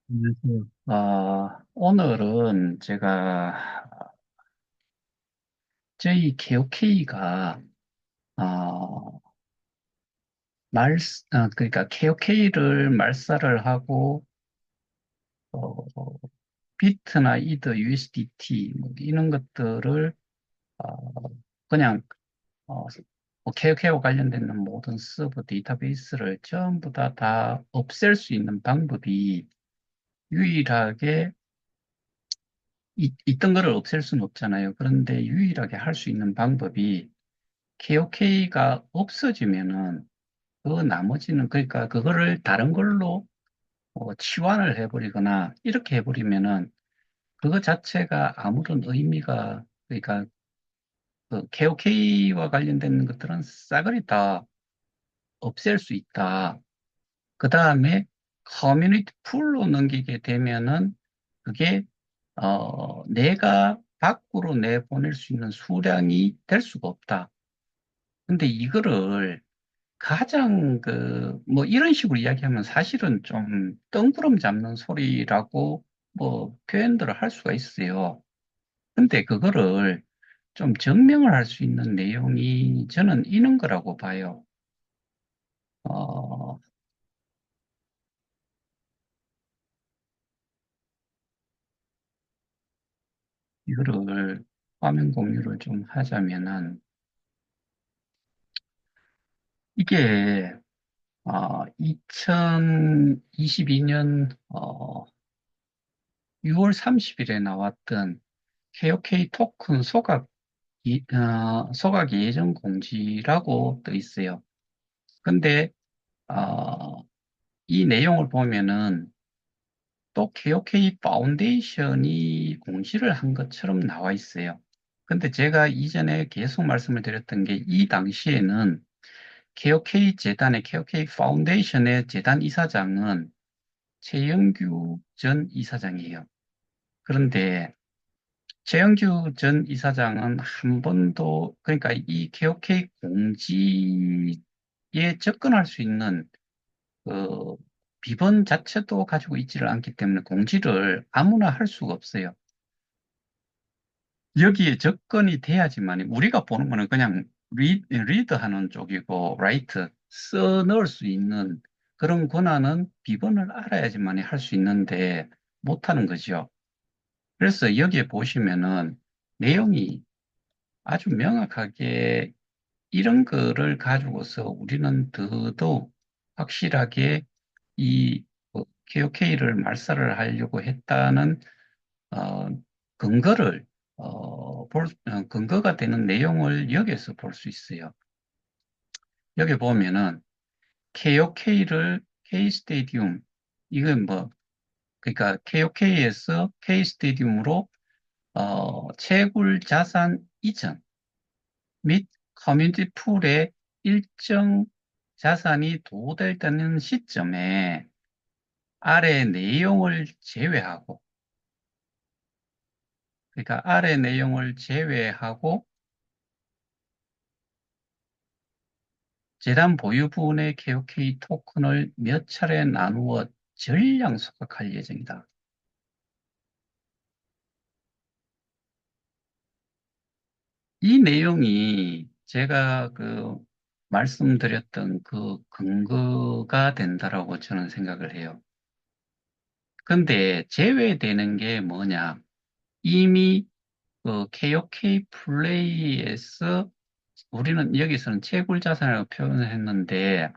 안녕하세요. 오늘은 제가 저희 KOK가 그러니까 KOK를 말살을 하고 비트나 이더 USDT 뭐 이런 것들을 어, 그냥 뭐 KOK와 관련된 모든 서버 데이터베이스를 전부 다 없앨 수 있는 방법이 유일하게 있던 거를 없앨 수는 없잖아요. 그런데 유일하게 할 수 있는 방법이 KOK가 없어지면은 그 나머지는 그러니까 그거를 다른 걸로 치환을 해버리거나 이렇게 해버리면은 그거 자체가 아무런 의미가 그러니까 그 KOK와 관련된 것들은 싸그리 다 없앨 수 있다. 그 다음에 커뮤니티 풀로 넘기게 되면은 그게 내가 밖으로 내보낼 수 있는 수량이 될 수가 없다. 근데 이거를 가장 뭐 이런 식으로 이야기하면 사실은 좀 뜬구름 잡는 소리라고 뭐 표현들을 할 수가 있어요. 근데 그거를 좀 증명을 할 수 있는 내용이 저는 있는 거라고 봐요. 어, 이거를 화면 공유를 좀 하자면은 이게 2022년 6월 30일에 나왔던 KOK 토큰 소각 예정 공지라고 떠 있어요. 근데 어, 이 내용을 보면은 또 KOK 파운데이션이 공지를 한 것처럼 나와 있어요. 근데 제가 이전에 계속 말씀을 드렸던 게 이 당시에는 KOK 재단의 KOK 파운데이션의 재단 이사장은 최영규 전 이사장이에요. 그런데 최영규 전 이사장은 한 번도 그러니까 이 KOK 공지에 접근할 수 있는 그 비번 자체도 가지고 있지를 않기 때문에 공지를 아무나 할 수가 없어요. 여기에 접근이 돼야지만 우리가 보는 거는 그냥 리드하는 쪽이고 라이트 써 넣을 수 있는 그런 권한은 비번을 알아야지만 할 수 있는데 못하는 거죠. 그래서 여기에 보시면은 내용이 아주 명확하게 이런 거를 가지고서 우리는 더더욱 확실하게 이 KOK를 말살을 하려고 했다는 어, 근거를 근거가 되는 내용을 여기에서 볼 수 있어요. 여기 보면은 KOK를 K 스테디움 이건 뭐 그러니까 KOK에서 K 스테디움으로 채굴 자산 이전 및 커뮤니티 풀에 일정 자산이 도달되는 시점에 아래 내용을 제외하고 그러니까 아래 내용을 제외하고 재단 보유분의 KOK 토큰을 몇 차례 나누어 전량 소각할 예정이다. 이 내용이 제가 말씀드렸던 그 근거가 된다라고 저는 생각을 해요. 근데 제외되는 게 뭐냐? 이미 그 KOK 플레이에서 우리는 여기서는 채굴 자산이라고 표현을 했는데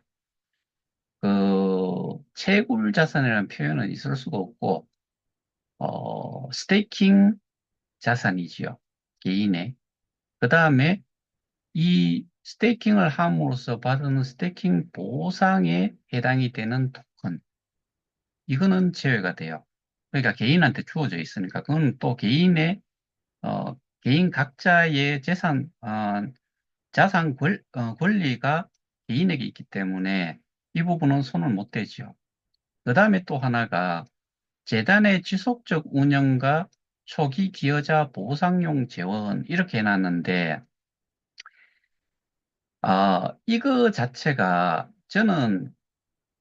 채굴 자산이라는 표현은 있을 수가 없고 스테이킹 자산이지요. 개인의. 그 다음에 이 스테이킹을 함으로써 받은 스테이킹 보상에 해당이 되는 토큰. 이거는 제외가 돼요. 그러니까 개인한테 주어져 있으니까 그건 또 개인 각자의 자산 권리가 개인에게 있기 때문에 이 부분은 손을 못 대죠. 그 다음에 또 하나가 재단의 지속적 운영과 초기 기여자 보상용 재원 이렇게 해놨는데 이거 자체가 저는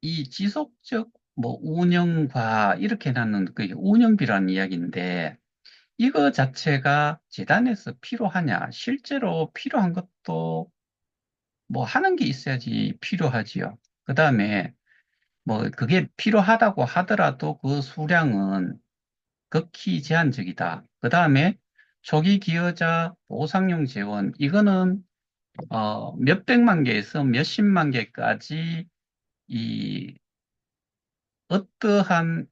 이 지속적 뭐 운영과 이렇게 나는 그 운영비라는 이야기인데 이거 자체가 재단에서 필요하냐? 실제로 필요한 것도 뭐 하는 게 있어야지 필요하지요. 그다음에 뭐 그게 필요하다고 하더라도 그 수량은 극히 제한적이다. 그다음에 초기 기여자 보상용 재원 이거는 몇백만 개에서 몇십만 개까지 이 어떠한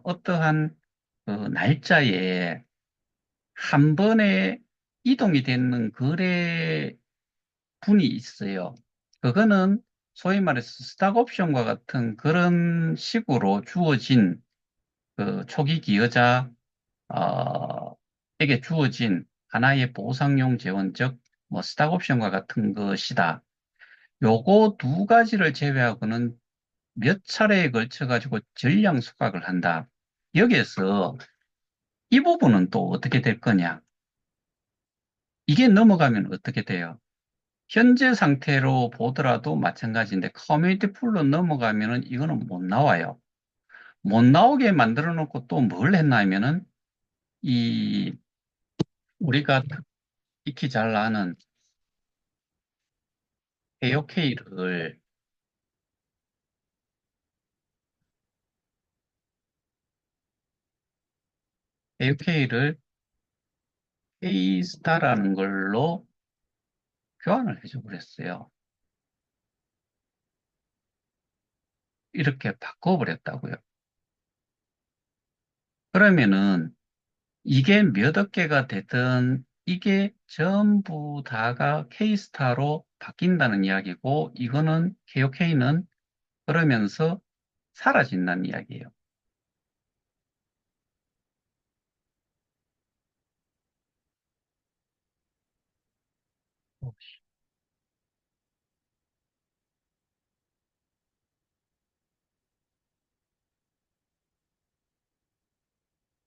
어떠한 그 날짜에 한 번에 이동이 되는 거래 분이 있어요. 그거는 소위 말해서 스탁 옵션과 같은 그런 식으로 주어진 그 초기 기여자 에게 주어진 하나의 보상용 재원, 즉, 뭐, 스탁 옵션과 같은 것이다. 요거 두 가지를 제외하고는 몇 차례에 걸쳐 가지고 전량 수확을 한다. 여기에서 이 부분은 또 어떻게 될 거냐? 이게 넘어가면 어떻게 돼요? 현재 상태로 보더라도 마찬가지인데 커뮤니티 풀로 넘어가면은 이거는 못 나와요. 못 나오게 만들어 놓고 또 뭘 했나 하면은 이 우리가 익히 잘 아는 AOK를 AOK를 A스타라는 걸로 교환을 해줘 버렸어요. 이렇게 바꿔버렸다고요. 그러면은 이게 몇 억 개가 되든 이게 전부 다가 K스타로 바뀐다는 이야기고 이거는 KOK는 그러면서 사라진다는 이야기예요.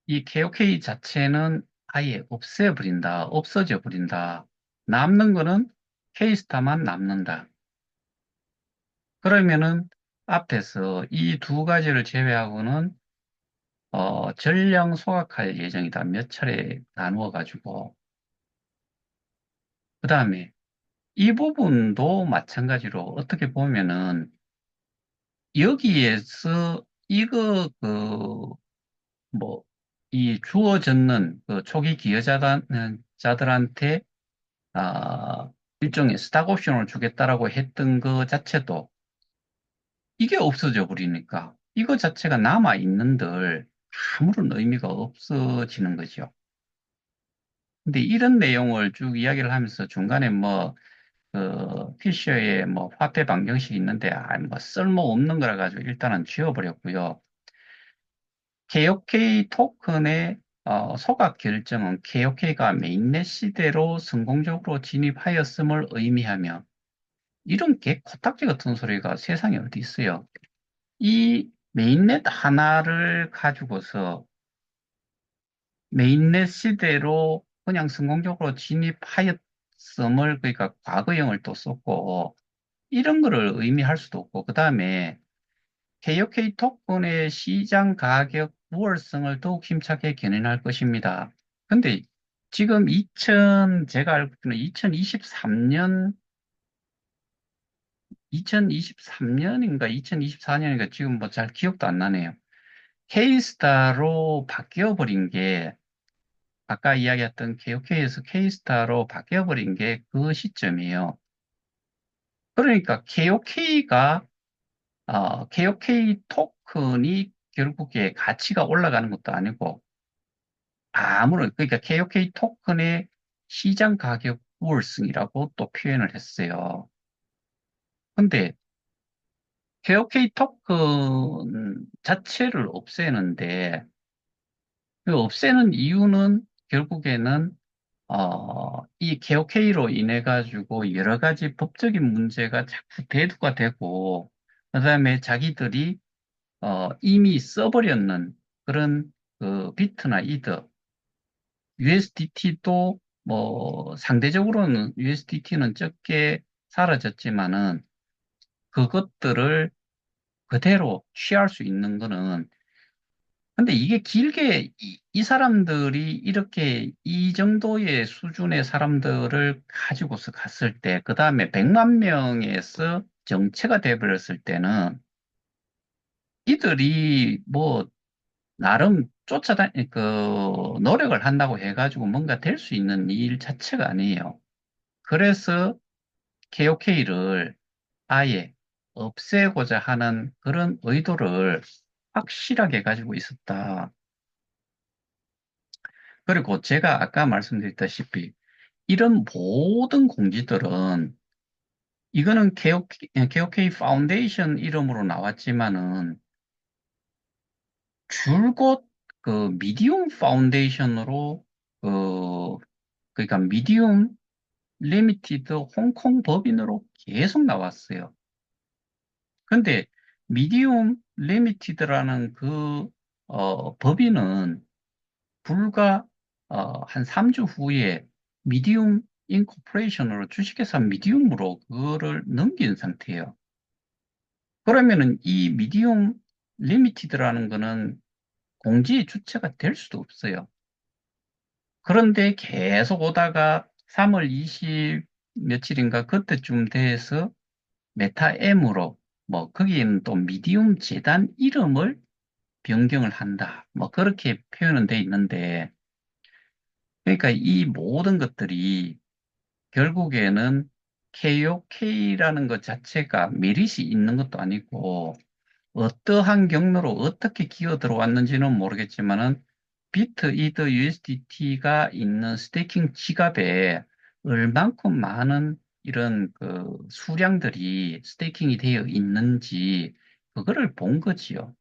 이 KOK 자체는 아예 없애버린다, 없어져 버린다. 남는 거는 K스타만 남는다. 그러면은 앞에서 이 두 가지를 제외하고는 전량 소각할 예정이다. 몇 차례 나누어 가지고. 그 다음에 이 부분도 마찬가지로 어떻게 보면은 여기에서 이거 뭐 이 주어졌는 그 초기 기여자들한테 일종의 스탁 옵션을 주겠다라고 했던 그 자체도 이게 없어져 버리니까 이거 자체가 남아 있는들 아무런 의미가 없어지는 거죠. 근데 이런 내용을 쭉 이야기를 하면서 중간에 뭐 피셔의 뭐 화폐 방정식이 있는데 뭐 쓸모없는 거라 가지고 일단은 지워버렸고요. KOK 토큰의 소각 결정은 KOK가 메인넷 시대로 성공적으로 진입하였음을 의미하며 이런 개 코딱지 같은 소리가 세상에 어디 있어요? 이 메인넷 하나를 가지고서 메인넷 시대로 그냥 성공적으로 진입하였음을 그러니까 과거형을 또 썼고 이런 거를 의미할 수도 없고 그 다음에 KOK 토큰의 시장 가격 우월성을 더욱 힘차게 견인할 것입니다. 근데 지금 제가 알고 있는 2023년, 2023년인가 2024년인가 지금 뭐 잘 기억도 안 나네요. K스타로 바뀌어버린 게 아까 이야기했던 KOK에서 K스타로 바뀌어버린 게 그 시점이에요. 그러니까 KOK 토큰이 결국에 가치가 올라가는 것도 아니고 그러니까 KOK 토큰의 시장 가격 우월성이라고 또 표현을 했어요. 근데 KOK 토큰 자체를 없애는데 그 없애는 이유는 결국에는 이 KOK로 인해 가지고 여러 가지 법적인 문제가 자꾸 대두가 되고 그다음에 자기들이 이미 써버렸는 그런 그 비트나 이더 USDT도 뭐 상대적으로는 USDT는 적게 사라졌지만은 그것들을 그대로 취할 수 있는 거는 근데 이게 길게 이 사람들이 이렇게 이 정도의 수준의 사람들을 가지고서 갔을 때, 그 다음에 100만 명에서 정체가 돼버렸을 때는 이들이 뭐 나름 노력을 한다고 해가지고 뭔가 될 수 있는 일 자체가 아니에요. 그래서 KOK를 아예 없애고자 하는 그런 의도를 확실하게 가지고 있었다. 그리고 제가 아까 말씀드렸다시피 이런 모든 공지들은 이거는 KOK 파운데이션 이름으로 나왔지만은 줄곧 그 미디움 파운데이션으로 그 그러니까 미디움 리미티드 홍콩 법인으로 계속 나왔어요. 근데 미디움 리미티드라는 그 법인은 불과 한 3주 후에 미디움 인코퍼레이션으로 주식회사 미디움으로 그거를 넘긴 상태예요. 그러면은 이 미디움 리미티드라는 거는 공지의 주체가 될 수도 없어요. 그런데 계속 오다가 3월 20 며칠인가 그때쯤 돼서 메타M으로 뭐 거기에는 또 미디움 재단 이름을 변경을 한다. 뭐 그렇게 표현은 돼 있는데 그러니까 이 모든 것들이 결국에는 KOK라는 것 자체가 메릿이 있는 것도 아니고 어떠한 경로로 어떻게 기어 들어왔는지는 모르겠지만은 비트 이더 USDT가 있는 스테이킹 지갑에 얼만큼 많은 이런 그 수량들이 스테이킹이 되어 있는지 그거를 본 거지요.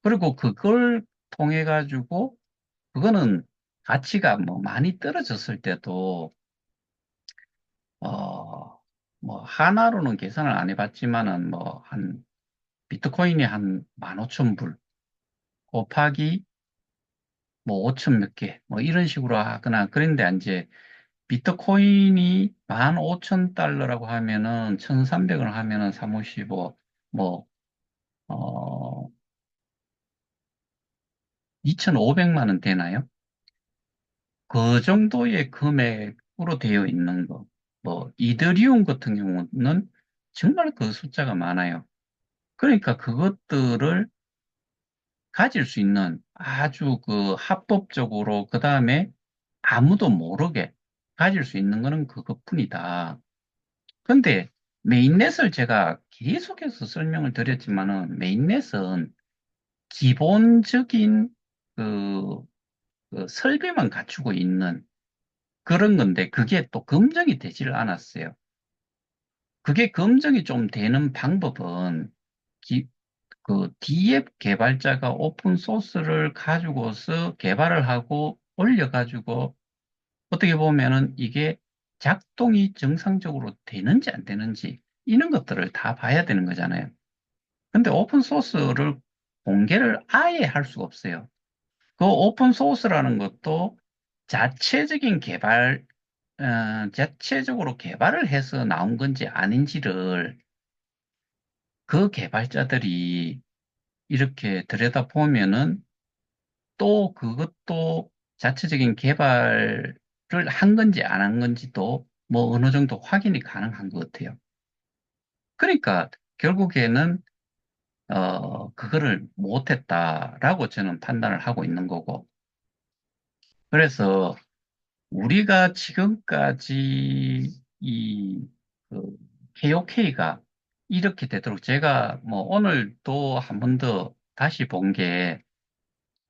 그리고 그걸 통해 가지고 그거는 가치가 뭐 많이 떨어졌을 때도 어 뭐 하나로는 계산을 안 해봤지만은 뭐 한 비트코인이 한 15,000불 곱하기 뭐 5천 몇 개, 뭐 이런 식으로 하거나, 그런데 이제 비트코인이 15,000달러라고 하면은 1,300을 하면은 355, 뭐, 어, 2,500만 원 되나요? 그 정도의 금액으로 되어 있는 거. 뭐, 이더리움 같은 경우는 정말 그 숫자가 많아요. 그러니까 그것들을 가질 수 있는 아주 그 합법적으로, 그 다음에 아무도 모르게 가질 수 있는 거는 그것뿐이다. 근데 메인넷을 제가 계속해서 설명을 드렸지만은 메인넷은 기본적인 그, 그 설비만 갖추고 있는 그런 건데 그게 또 검증이 되지를 않았어요. 그게 검증이 좀 되는 방법은 그 D앱 개발자가 오픈 소스를 가지고서 개발을 하고 올려가지고 어떻게 보면은 이게 작동이 정상적으로 되는지 안 되는지 이런 것들을 다 봐야 되는 거잖아요. 근데 오픈 소스를 공개를 아예 할 수가 없어요. 그 오픈 소스라는 것도 자체적인 개발, 자체적으로 개발을 해서 나온 건지 아닌지를 그 개발자들이 이렇게 들여다보면은 또 그것도 자체적인 개발을 한 건지 안 한 건지도 뭐 어느 정도 확인이 가능한 것 같아요. 그러니까 결국에는 그거를 못했다라고 저는 판단을 하고 있는 거고. 그래서 우리가 지금까지 그 KOK가 이렇게 되도록 제가 뭐 오늘 또 한 번 더 다시 본게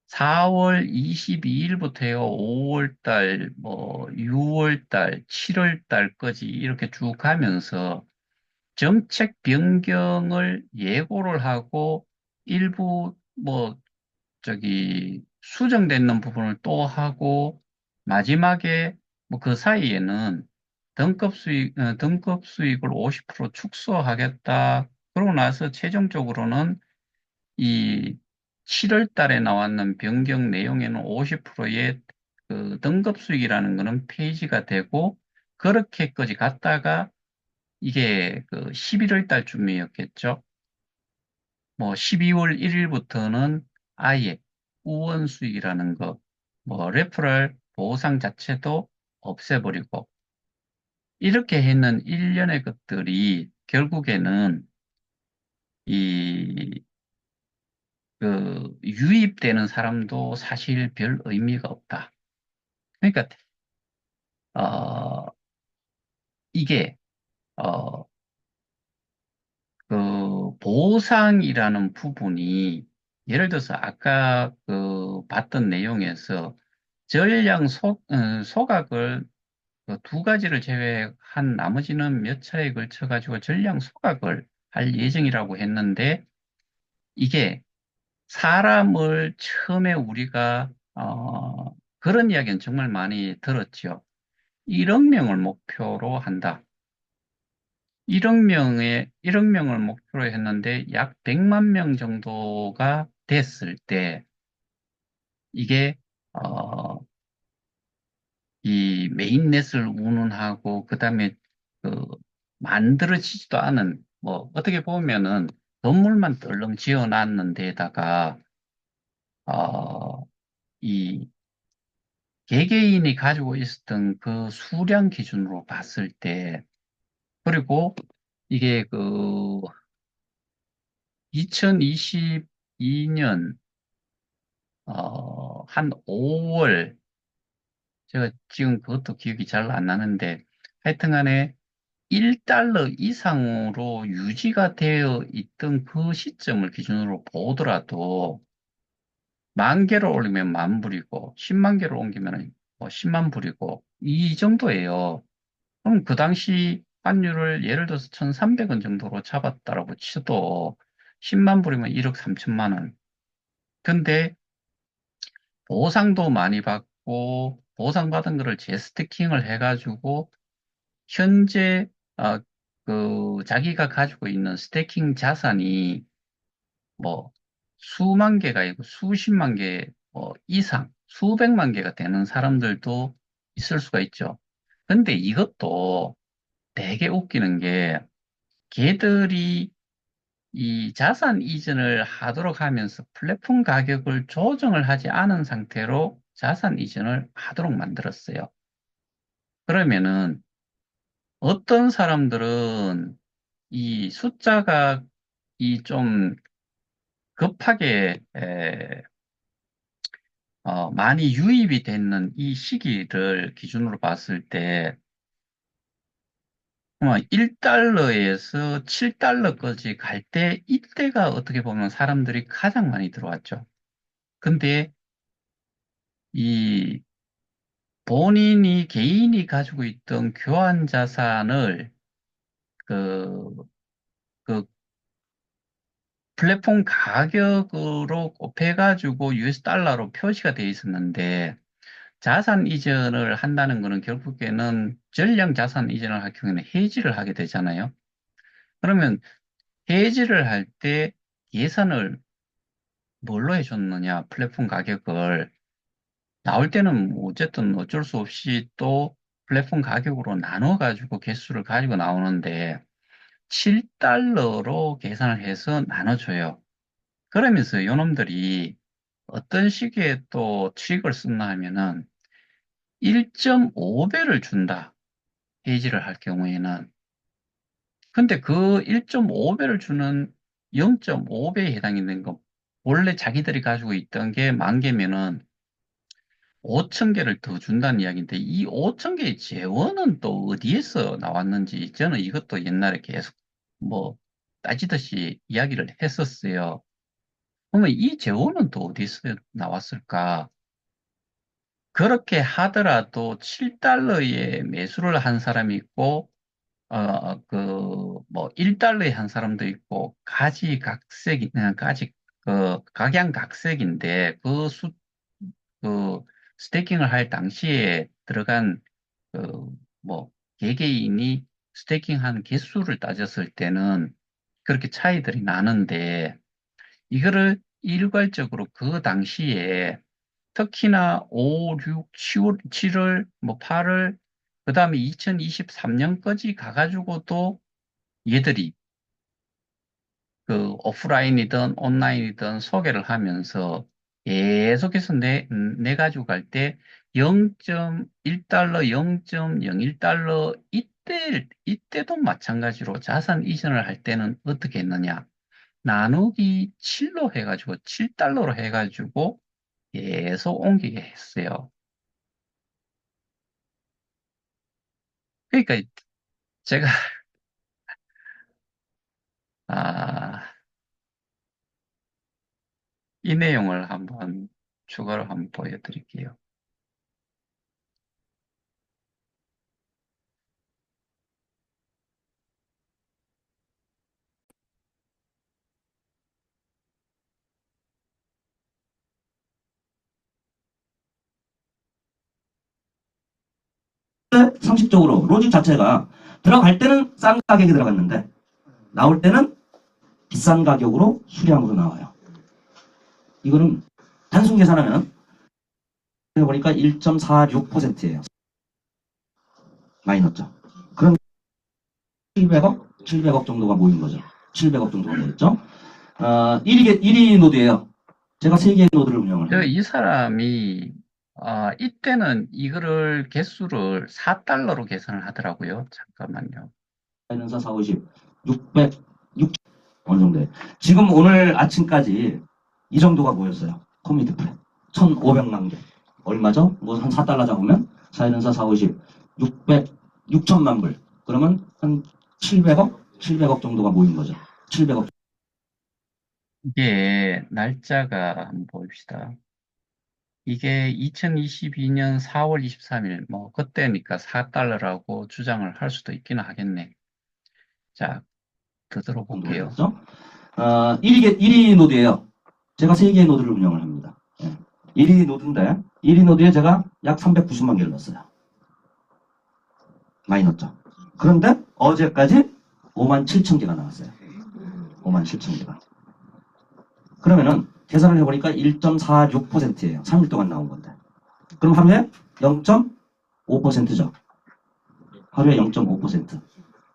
4월 22일부터요, 5월 달, 뭐, 6월 달, 7월 달까지 이렇게 쭉 가면서 정책 변경을 예고를 하고 일부 뭐, 수정되는 부분을 또 하고 마지막에 뭐 그 사이에는 등급 수익을 50% 축소하겠다. 그러고 나서 최종적으로는 이 7월 달에 나왔는 변경 내용에는 50%의 그 등급 수익이라는 거는 폐지가 되고 그렇게까지 갔다가 이게 그 11월 달쯤이었겠죠. 뭐 12월 1일부터는 아예 우원수익이라는 거, 뭐 레퍼럴 보상 자체도 없애버리고 이렇게 했는 일련의 것들이 결국에는 이 유입되는 사람도 사실 별 의미가 없다. 그러니까 어, 이게 어, 보상이라는 부분이 예를 들어서 아까 봤던 내용에서 소각을 그두 가지를 제외한 나머지는 몇 차례에 걸쳐 가지고 전량 소각을 할 예정이라고 했는데 이게 사람을 처음에 우리가 그런 이야기는 정말 많이 들었죠. 1억 명을 목표로 한다. 1억 명을 목표로 했는데 약 100만 명 정도가 됐을 때 이게 어, 이 메인넷을 운운하고 그다음에 그 만들어지지도 않은 뭐 어떻게 보면은 건물만 떨렁 지어놨는 데다가 어, 이 개개인이 가지고 있었던 그 수량 기준으로 봤을 때 그리고 이게 2022년 한 5월 제가 지금 그것도 기억이 잘 안 나는데 하여튼간에 1달러 이상으로 유지가 되어 있던 그 시점을 기준으로 보더라도 만 개를 올리면 만 불이고 10만 개를 옮기면 뭐 10만 불이고 이 정도예요. 그럼 그 당시 환율을 예를 들어서 1,300원 정도로 잡았다라고 치도 10만 불이면 1억 3천만 원. 근데 보상도 많이 받고 보상받은 거를 재스태킹을 해가지고 현재 자기가 가지고 있는 스태킹 자산이 뭐 수만 개가 아니고 수십만 개 이상, 수백만 개가 되는 사람들도 있을 수가 있죠. 근데 이것도 되게 웃기는 게 걔들이 이 자산 이전을 하도록 하면서 플랫폼 가격을 조정을 하지 않은 상태로 자산 이전을 하도록 만들었어요. 그러면은 어떤 사람들은 이 숫자가 이 좀 급하게 많이 유입이 되는 이 시기를 기준으로 봤을 때 1달러에서 7달러까지 갈 때 이때가 어떻게 보면 사람들이 가장 많이 들어왔죠. 근데 이 본인이 개인이 가지고 있던 교환 자산을 그, 그 플랫폼 가격으로 곱해가지고 US 달러로 표시가 돼 있었는데 자산 이전을 한다는 거는 결국에는 전량 자산 이전을 할 경우에는 해지를 하게 되잖아요. 그러면 해지를 할 때 계산을 뭘로 해줬느냐, 플랫폼 가격을. 나올 때는 뭐 어쨌든 어쩔 수 없이 또 플랫폼 가격으로 나눠가지고 개수를 가지고 나오는데 7달러로 계산을 해서 나눠줘요. 그러면서 요놈들이 어떤 시기에 또 트릭을 썼나 하면은 1.5배를 준다. 해지를 할 경우에는. 근데 그 1.5배를 주는 0.5배에 해당이 되는 거, 원래 자기들이 가지고 있던 게 만 개면은 5천 개를 더 준다는 이야기인데, 이 5천 개의 재원은 또 어디에서 나왔는지, 저는 이것도 옛날에 계속 뭐 따지듯이 이야기를 했었어요. 그러면 이 재원은 또 어디서 나왔을까? 그렇게 하더라도 7달러에 매수를 한 사람이 있고, 뭐, 1달러에 한 사람도 있고, 각양각색인데, 그, 스테이킹을 할 당시에 들어간, 그, 뭐, 개개인이 스테이킹한 개수를 따졌을 때는 그렇게 차이들이 나는데, 이거를 일괄적으로 그 당시에 특히나 5, 6, 7월, 뭐 8월, 그 다음에 2023년까지 가가지고도 얘들이 그 오프라인이든 온라인이든 소개를 하면서 계속해서 내 가지고 갈 때 0.1달러, 0.01달러 이때도 마찬가지로 자산 이전을 할 때는 어떻게 했느냐? 나누기 7로 해가지고 7달러로 해가지고 계속 옮기게 했어요. 그러니까 제가 아, 이 내용을 한번 추가로 한번 보여드릴게요. 상식적으로 로직 자체가 들어갈 때는 싼 가격이 들어갔는데 나올 때는 비싼 가격으로 수량으로 나와요. 이거는 단순 계산하면 보니까 1.46%예요. 많이 넣었죠. 그럼 700억 정도가 모인 거죠. 700억 정도가 모였죠. 1위 노드예요. 제가 3개의 노드를 운영을 합니다. 이 사람이 이때는 이거를 개수를 4달러로 계산을 하더라고요. 잠깐만요. 마이너스 4, 50, 600, 6 어느 정도. 지금 오늘 아침까지 이 정도가 모였어요. 커뮤니티 프레 1,500만 개. 얼마죠? 뭐 한 4달러 잡으면 4에는 4, 50, 600, 6천만 불. 그러면 한 700억? 700억 정도가 모인 거죠. 700억. 이게 날짜가 한번 봅시다. 이게 2022년 4월 23일, 뭐 그때니까 4달러라고 주장을 할 수도 있기는 하겠네. 자, 더 정도가 들어볼게요. 됐죠. 1위 노드예요. 제가 3개의 노드를 운영을 합니다. 1위 노드인데 1위 노드에 제가 약 390만 개를 넣었어요. 많이 넣었죠. 그런데 어제까지 5만 7천 개가 나왔어요. 5만 7천 개가. 그러면은 계산을 해보니까 1.46%예요. 3일 동안 나온 건데. 그럼 하루에 0.5%죠. 하루에 0.5%.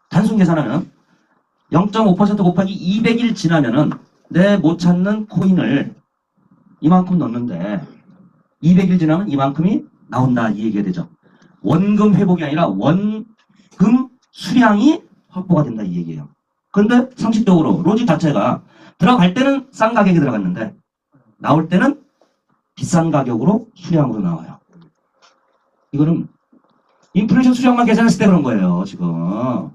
단순 계산하면 0.5% 곱하기 200일 지나면은 내 못 찾는 코인을 이만큼 넣는데 200일 지나면 이만큼이 나온다 이 얘기가 되죠. 원금 회복이 아니라 원금 수량이 확보가 된다 이 얘기예요. 그런데 상식적으로 로직 자체가 들어갈 때는 싼 가격이 들어갔는데 나올 때는 비싼 가격으로 수량으로 나와요. 이거는 인플레이션 수량만 계산했을 때 그런 거예요. 지금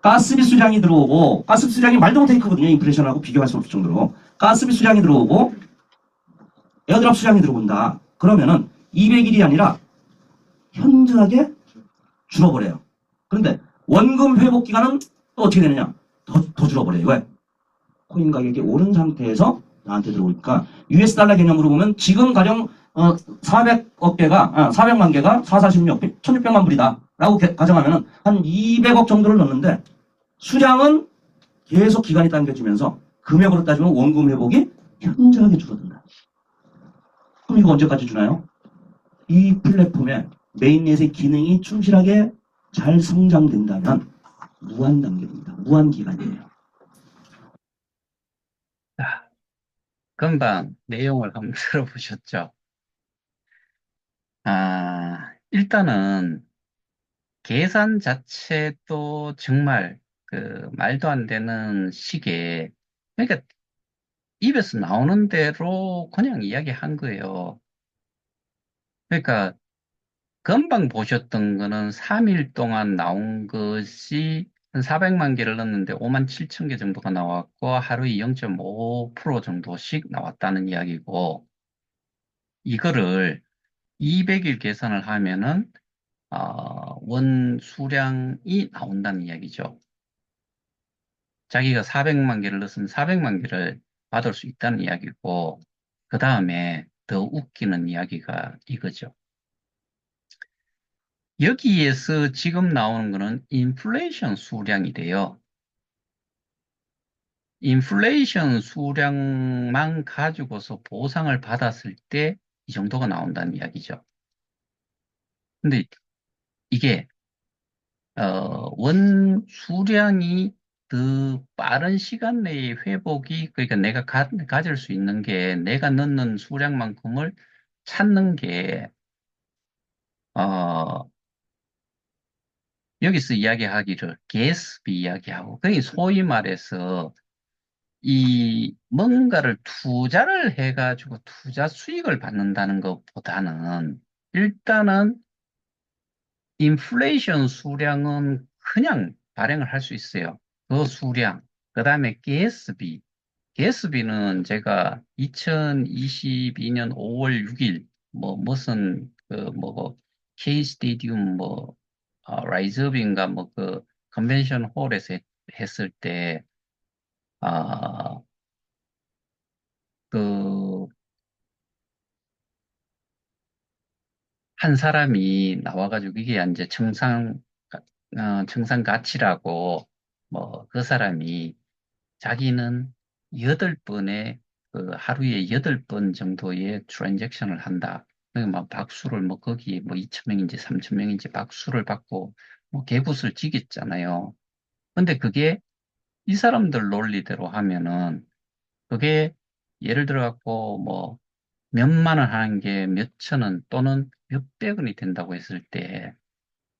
가스비 수량이 들어오고 가스비 수량이 말도 못해 크거든요. 인플레이션하고 비교할 수 없을 정도로 가스비 수량이 들어오고 에어드랍 수량이 들어온다. 그러면은 200일이 아니라 현저하게 줄어버려요. 그런데 원금 회복 기간은 또 어떻게 되느냐? 더 줄어버려요. 왜? 코인 가격이 오른 상태에서 나한테 들어오니까 US 달러 개념으로 보면 지금 가령 400억 개가 400만 개가 4, 46, 1600만 불이다 라고 가정하면 한 200억 정도를 넣는데 수량은 계속 기간이 당겨지면서 금액으로 따지면 원금 회복이 현저하게 줄어든다. 그럼 이거 언제까지 주나요? 이 플랫폼에 메인넷의 기능이 충실하게 잘 성장된다면 무한 단계입니다. 무한 기간이에요. 자, 금방 내용을 한번 들어보셨죠? 일단은 계산 자체도 정말 그 말도 안 되는 시기에, 그러니까 입에서 나오는 대로 그냥 이야기한 거예요. 그러니까 금방 보셨던 거는 3일 동안 나온 것이 한 400만 개를 넣었는데 5만 7천 개 정도가 나왔고 하루에 0.5% 정도씩 나왔다는 이야기고, 이거를 200일 계산을 하면은 원 수량이 나온다는 이야기죠. 자기가 400만 개를 넣었으면 400만 개를 받을 수 있다는 이야기고, 그 다음에 더 웃기는 이야기가 이거죠. 여기에서 지금 나오는 거는 인플레이션 수량이 돼요. 인플레이션 수량만 가지고서 보상을 받았을 때 이 정도가 나온다는 이야기죠. 근데 이게 원 수량이 더 빠른 시간 내에 회복이, 그러니까 내가 가질 수 있는 게 내가 넣는 수량만큼을 찾는 게, 어, 여기서 이야기하기를 게스비 이야기하고, 그게 소위 말해서 이 뭔가를 투자를 해가지고 투자 수익을 받는다는 것보다는 일단은 인플레이션 수량은 그냥 발행을 할 수 있어요. 그 수량. 그 다음에 가스비. 가스비는 제가 2022년 5월 6일 뭐 무슨 그 뭐고 K 스테디움 뭐 라이즈업인가 뭐 그 컨벤션 홀에서 했을 때 아, 그 한 사람이 나와가지고 이게 이제 청산 가치라고 뭐 그 사람이 자기는 8번의 그 하루에 8번 정도의 트랜잭션을 한다. 그러니까 막 박수를 뭐 거기 뭐 2천 명인지 3천 명인지 박수를 받고 뭐 개굿을 지겠잖아요. 근데 그게 이 사람들 논리대로 하면은 그게 예를 들어 갖고 뭐 몇만 원 하는 게 몇천 원 또는 몇백 원이 된다고 했을 때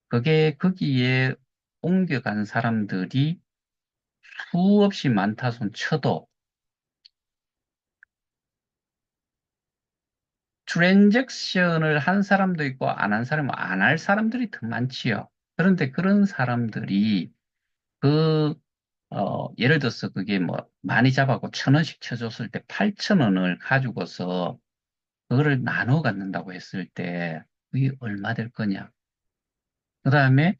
그게 거기에 옮겨간 사람들이 수없이 많다 손 쳐도 트랜잭션을 한 사람도 있고 안 한 사람은 안 할 사람들이 더 많지요. 그런데 그런 사람들이 그 예를 들어서 그게 뭐 많이 잡아고 1,000원씩 쳐줬을 때 8,000원을 가지고서 그거를 나눠 갖는다고 했을 때 그게 얼마 될 거냐. 그 다음에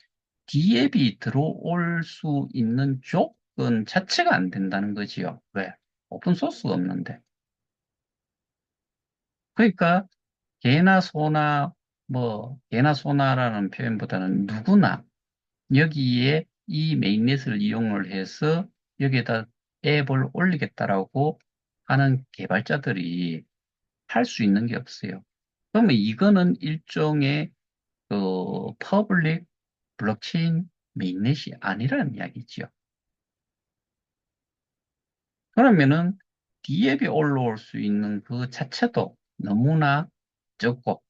디앱이 들어올 수 있는 조건 자체가 안 된다는 거지요. 왜? 오픈 소스가 없는데. 그러니까 개나 소나 뭐 개나 소나라는 표현보다는 누구나 여기에 이 메인넷을 이용을 해서 여기에다 앱을 올리겠다라고 하는 개발자들이 할 수 있는 게 없어요. 그러면 이거는 일종의 그 퍼블릭 블록체인 메인넷이 아니라는 이야기지요. 그러면은 D앱이 올라올 수 있는 그 자체도 너무나 적고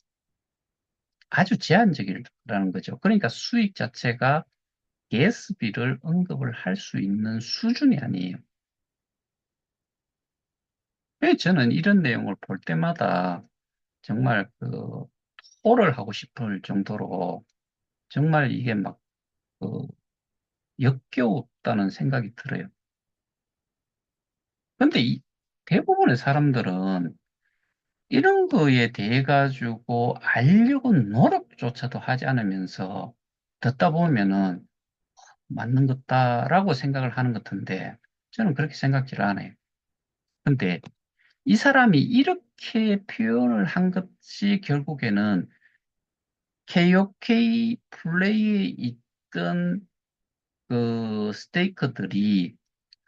아주 제한적이라는 거죠. 그러니까 수익 자체가 가스비를 언급을 할 수 있는 수준이 아니에요. 그래서 저는 이런 내용을 볼 때마다 정말 그 토를 하고 싶을 정도로 정말 이게 막 그 역겨웠다는 생각이 들어요. 근데 이 대부분의 사람들은 이런 거에 대해 가지고 알려고 노력조차도 하지 않으면서 듣다 보면은 맞는 것다라고 생각을 하는 것 같은데 저는 그렇게 생각지를 않아요. 근데 이 사람이 이렇게 표현을 한 것이 결국에는 KOK 플레이에 있던 그 스테이커들이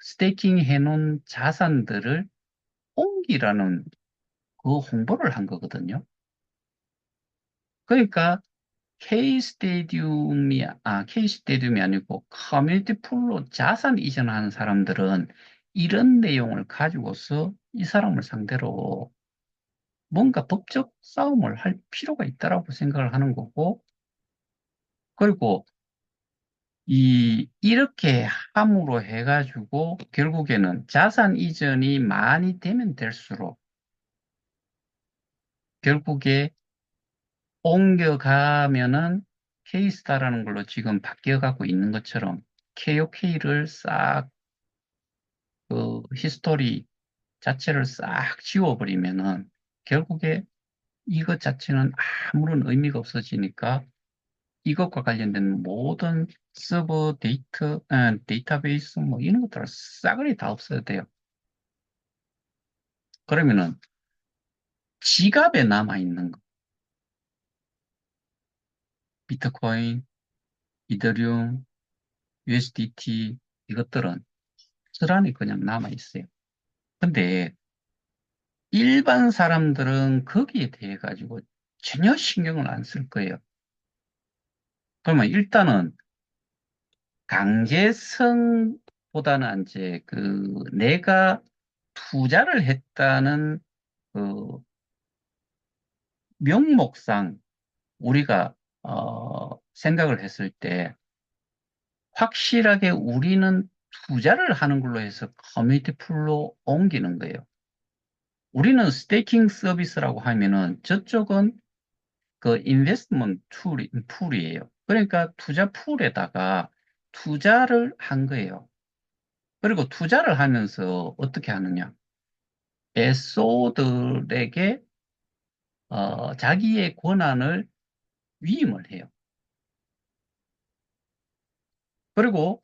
스테이킹 해놓은 자산들을 옮기라는 그 홍보를 한 거거든요. 그러니까 K 스테디움이 아니고 커뮤니티 풀로 자산 이전하는 사람들은 이런 내용을 가지고서 이 사람을 상대로 뭔가 법적 싸움을 할 필요가 있다라고 생각을 하는 거고, 그리고 이렇게 함으로 해가지고 결국에는 자산 이전이 많이 되면 될수록 결국에 옮겨가면은 K스타라는 걸로 지금 바뀌어가고 있는 것처럼 KOK를 싹 그 히스토리 자체를 싹 지워버리면은 결국에 이것 자체는 아무런 의미가 없어지니까 이것과 관련된 모든 서버 데이터베이스 뭐 이런 것들을 싸그리 다 없어야 돼요. 그러면은 지갑에 남아있는 거, 비트코인, 이더리움, USDT 이것들은 스란히 그냥 남아있어요. 근데 일반 사람들은 거기에 대해 가지고 전혀 신경을 안 쓸 거예요. 그러면 일단은 강제성보다는 이제 내가 투자를 했다는 그 명목상 우리가 생각을 했을 때 확실하게 우리는 투자를 하는 걸로 해서 커뮤니티 풀로 옮기는 거예요. 우리는 스테이킹 서비스라고 하면은 저쪽은 그 인베스트먼트 풀이에요. 그러니까 투자 풀에다가 투자를 한 거예요. 그리고 투자를 하면서 어떻게 하느냐? SO들에게 자기의 권한을 위임을 해요. 그리고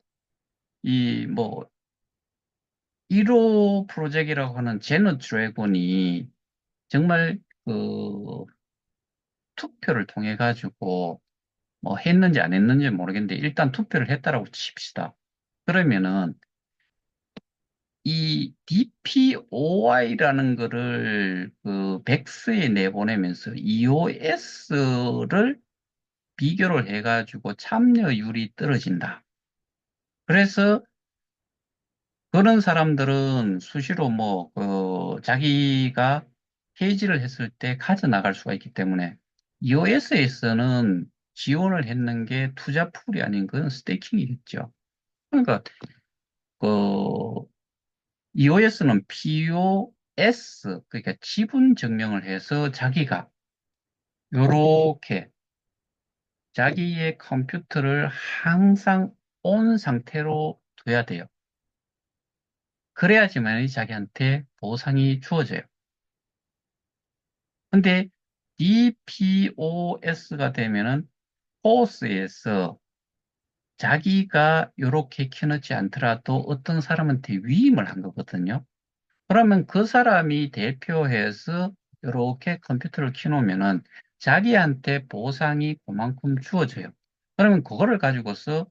이 뭐 1호 프로젝트라고 하는 제너 드래곤이 정말 그 투표를 통해 가지고 뭐 했는지 안 했는지 모르겠는데 일단 투표를 했다라고 칩시다. 그러면은 이 DPOI라는 거를 그 백스에 내보내면서 EOS를 비교를 해가지고 참여율이 떨어진다. 그래서 그런 사람들은 수시로 자기가 페이지를 했을 때 가져나갈 수가 있기 때문에 EOS에서는 지원을 했는 게 투자 풀이 아닌 건 스테이킹이겠죠. 그러니까 그 EOS는 POS 그러니까 지분 증명을 해서 자기가 요렇게 자기의 컴퓨터를 항상 온 상태로 둬야 돼요. 그래야지만 자기한테 보상이 주어져요. 근데 DPoS가 되면은 포스에서 자기가 요렇게 켜놓지 않더라도 어떤 사람한테 위임을 한 거거든요. 그러면 그 사람이 대표해서 이렇게 컴퓨터를 켜놓으면은 자기한테 보상이 그만큼 주어져요. 그러면 그거를 가지고서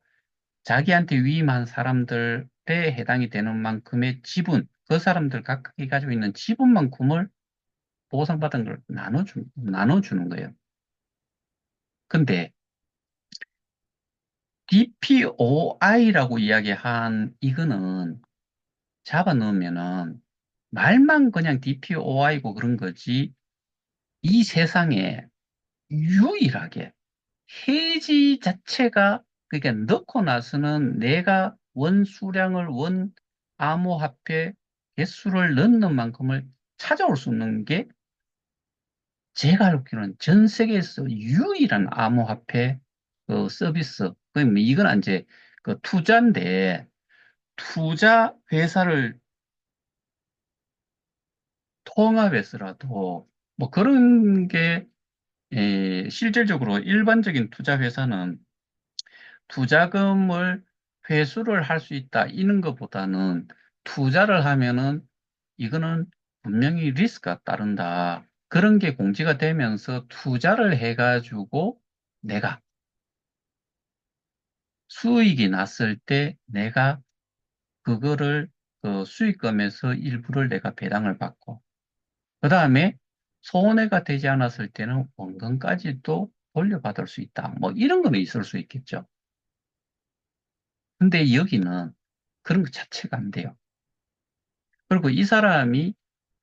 자기한테 위임한 사람들에 해당이 되는 만큼의 지분, 그 사람들 각각이 가지고 있는 지분만큼을 보상받은 걸 나눠주는 거예요. 근데 DPOI라고 이야기한 이거는 잡아 넣으면은 말만 그냥 DPOI고 그런 거지 이 세상에 유일하게 해지 자체가 그러니까 넣고 나서는 내가 원 수량을 원 암호화폐 개수를 넣는 만큼을 찾아올 수 있는 게 제가 알기로는 전 세계에서 유일한 암호화폐 그 서비스. 이건 이제 그 투자인데 투자 회사를 통합해서라도 뭐 그런 게 실질적으로 일반적인 투자 회사는 투자금을 회수를 할 수 있다 이런 것보다는 투자를 하면은 이거는 분명히 리스크가 따른다. 그런 게 공지가 되면서 투자를 해가지고 내가 수익이 났을 때 내가 그거를 그 수익금에서 일부를 내가 배당을 받고 그 다음에 손해가 되지 않았을 때는 원금까지도 돌려받을 수 있다. 뭐 이런 거는 있을 수 있겠죠. 근데 여기는 그런 것 자체가 안 돼요. 그리고 이 사람이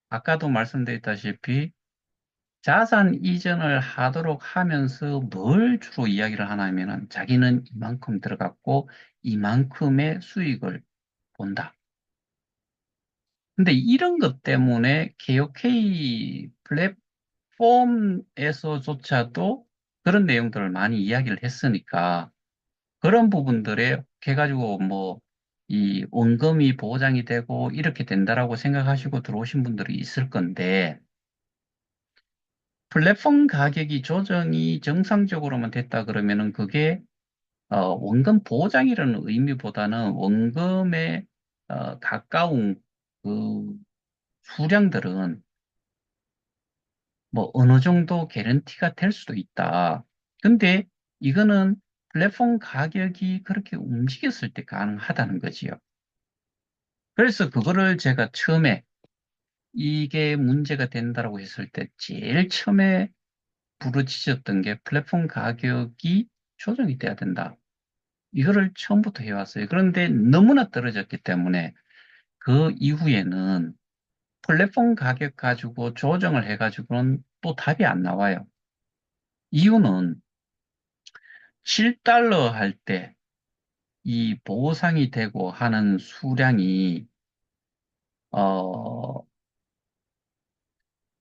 아까도 말씀드렸다시피 자산 이전을 하도록 하면서 뭘 주로 이야기를 하냐면은 자기는 이만큼 들어갔고 이만큼의 수익을 본다. 근데 이런 것 때문에 KOK 플랫폼에서조차도 그런 내용들을 많이 이야기를 했으니까 그런 부분들에 해가지고 이 원금이 보장이 되고 이렇게 된다라고 생각하시고 들어오신 분들이 있을 건데 플랫폼 가격이 조정이 정상적으로만 됐다 그러면은 그게 원금 보장이라는 의미보다는 원금에 가까운 그 수량들은 뭐 어느 정도 개런티가 될 수도 있다. 근데 이거는 플랫폼 가격이 그렇게 움직였을 때 가능하다는 거지요. 그래서 그거를 제가 처음에 이게 문제가 된다라고 했을 때 제일 처음에 부르짖었던 게 플랫폼 가격이 조정이 돼야 된다. 이거를 처음부터 해왔어요. 그런데 너무나 떨어졌기 때문에 그 이후에는 플랫폼 가격 가지고 조정을 해가지고는 또 답이 안 나와요. 이유는 7달러 할 때 이 보상이 되고 하는 수량이 어,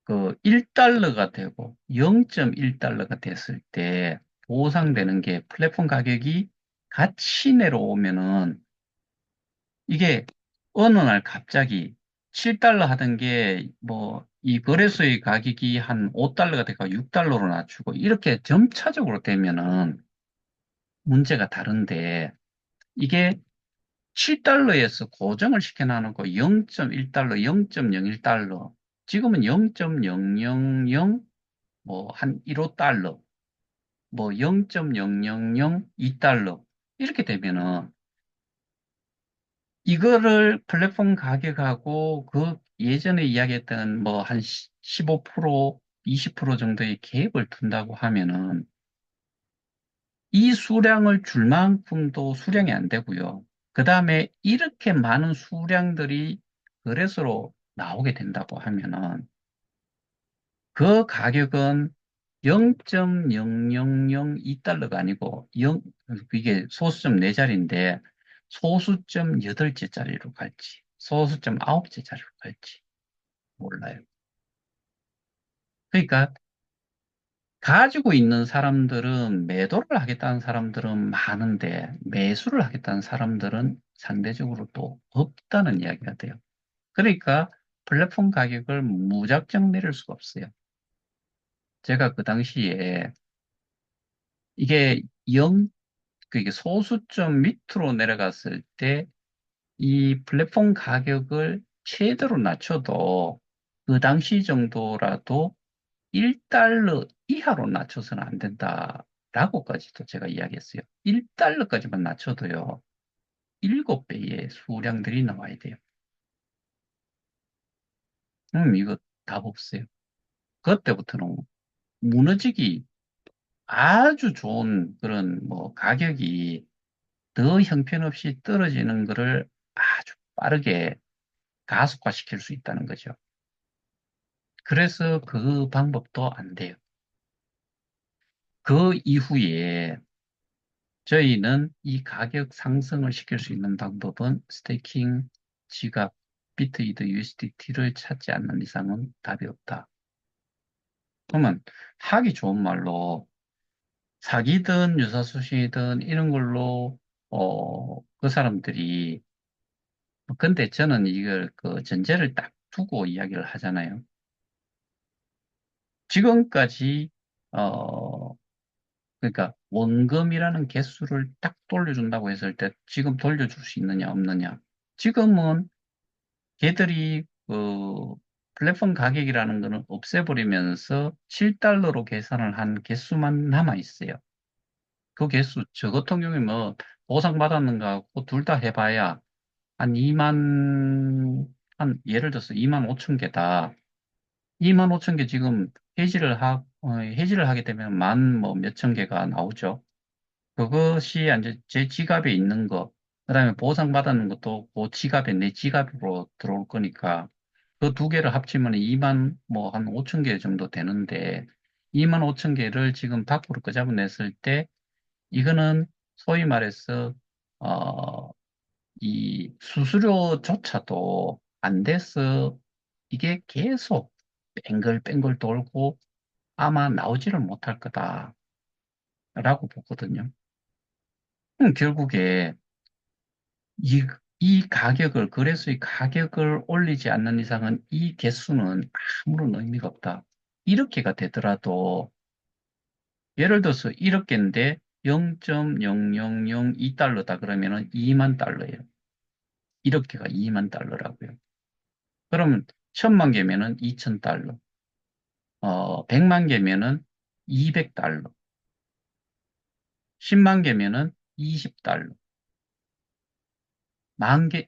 그 1달러가 되고 0.1달러가 됐을 때 보상되는 게 플랫폼 가격이 같이 내려오면은 이게 어느 날 갑자기 7달러 하던 게 뭐 이 거래소의 가격이 한 5달러가 되고 6달러로 낮추고 이렇게 점차적으로 되면은 문제가 다른데 이게 7달러에서 고정을 시켜놓는 거 0.1달러, 0.01달러 지금은 0.000 뭐 한 1호달러 뭐 0.0002달러 이렇게 되면은 이거를 플랫폼 가격하고 그 예전에 이야기했던 뭐 한 15%, 20% 정도의 갭을 둔다고 하면은 이 수량을 줄 만큼도 수량이 안 되고요. 그 다음에 이렇게 많은 수량들이 거래소로 나오게 된다고 하면은 그 가격은 0.0002달러가 아니고 이게 소수점 4자리인데 소수점 8자리로 갈지 소수점 9자리로 갈지 몰라요. 그러니까 가지고 있는 사람들은 매도를 하겠다는 사람들은 많은데 매수를 하겠다는 사람들은 상대적으로 또 없다는 이야기가 돼요. 그러니까 플랫폼 가격을 무작정 내릴 수가 없어요. 제가 그 당시에 이게 그게 소수점 밑으로 내려갔을 때 이 플랫폼 가격을 최대로 낮춰도 그 당시 정도라도 1달러 이하로 낮춰서는 안 된다라고까지도 제가 이야기했어요. 1달러까지만 낮춰도요. 7배의 수량들이 나와야 돼요. 이거 답 없어요. 그때부터는 무너지기 아주 좋은 그런 뭐 가격이 더 형편없이 떨어지는 것을 아주 빠르게 가속화시킬 수 있다는 거죠. 그래서 그 방법도 안 돼요. 그 이후에 저희는 이 가격 상승을 시킬 수 있는 방법은 스테이킹, 지갑, 비트이드 USDT를 찾지 않는 이상은 답이 없다. 그러면 하기 좋은 말로 사기든 유사수시든 이런 걸로 그 사람들이 근데 저는 이걸 그 전제를 딱 두고 이야기를 하잖아요. 지금까지 어 그러니까 원금이라는 개수를 딱 돌려준다고 했을 때 지금 돌려줄 수 있느냐 없느냐. 지금은 걔들이 그 플랫폼 가격이라는 거는 없애버리면서 7달러로 계산을 한 개수만 남아 있어요. 그 개수 저 같은 경우에 뭐 보상받았는가 하고 둘 다 해봐야 한 2만 한 예를 들어서 2만 5천 개다. 2만 5천 개 지금 해지를 하게 되면 만 뭐 몇천 개가 나오죠. 그것이 이제 제 지갑에 있는 거, 그다음에 보상받는 것도 그 지갑에 내 지갑으로 들어올 거니까 그 두 개를 합치면 2만 뭐 한 5천 개 정도 되는데 2만 5천 개를 지금 밖으로 끄집어냈을 때 이거는 소위 말해서 어, 이 수수료조차도 안 돼서 이게 계속 뱅글뱅글 돌고 아마 나오지를 못할 거다라고 보거든요. 결국에 이, 이 가격을, 거래소의 가격을 올리지 않는 이상은 이 개수는 아무런 의미가 없다. 이렇게가 되더라도, 예를 들어서 이렇게인데 0.0002달러다 그러면은 2만 달러예요. 이렇게가 2만 달러라고요. 그러면 1000만 개면은 2000달러, 100만 개면은 200달러, 10만 개면은 20달러, 만 개,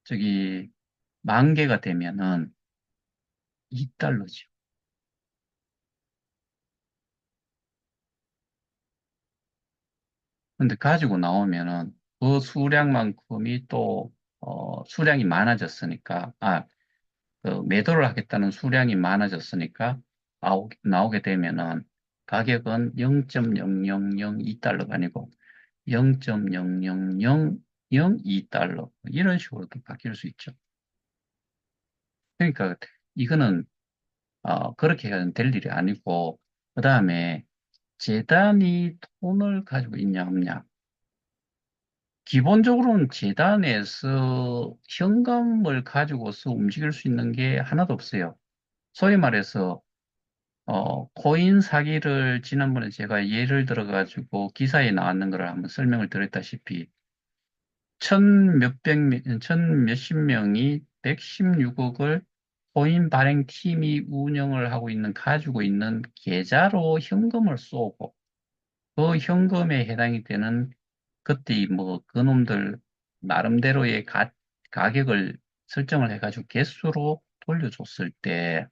저기, 만 개가 되면은 2달러죠. 근데 가지고 나오면은 그 수량만큼이 또, 수량이 많아졌으니까, 그 매도를 하겠다는 수량이 많아졌으니까, 나오게 되면은 가격은 0.0002달러가 아니고 0.00002달러. 이런 식으로도 바뀔 수 있죠. 그러니까 이거는, 그렇게 될 일이 아니고, 그 다음에 재단이 돈을 가지고 있냐 없냐. 기본적으로는 재단에서 현금을 가지고서 움직일 수 있는 게 하나도 없어요. 소위 말해서 코인 사기를 지난번에 제가 예를 들어가지고 기사에 나왔는 걸 한번 설명을 드렸다시피 천 몇십 명이 116억을 코인 발행팀이 운영을 하고 가지고 있는 계좌로 현금을 쏘고 그 현금에 해당이 되는 그때 뭐 그놈들 나름대로의 가격을 설정을 해가지고 개수로 돌려줬을 때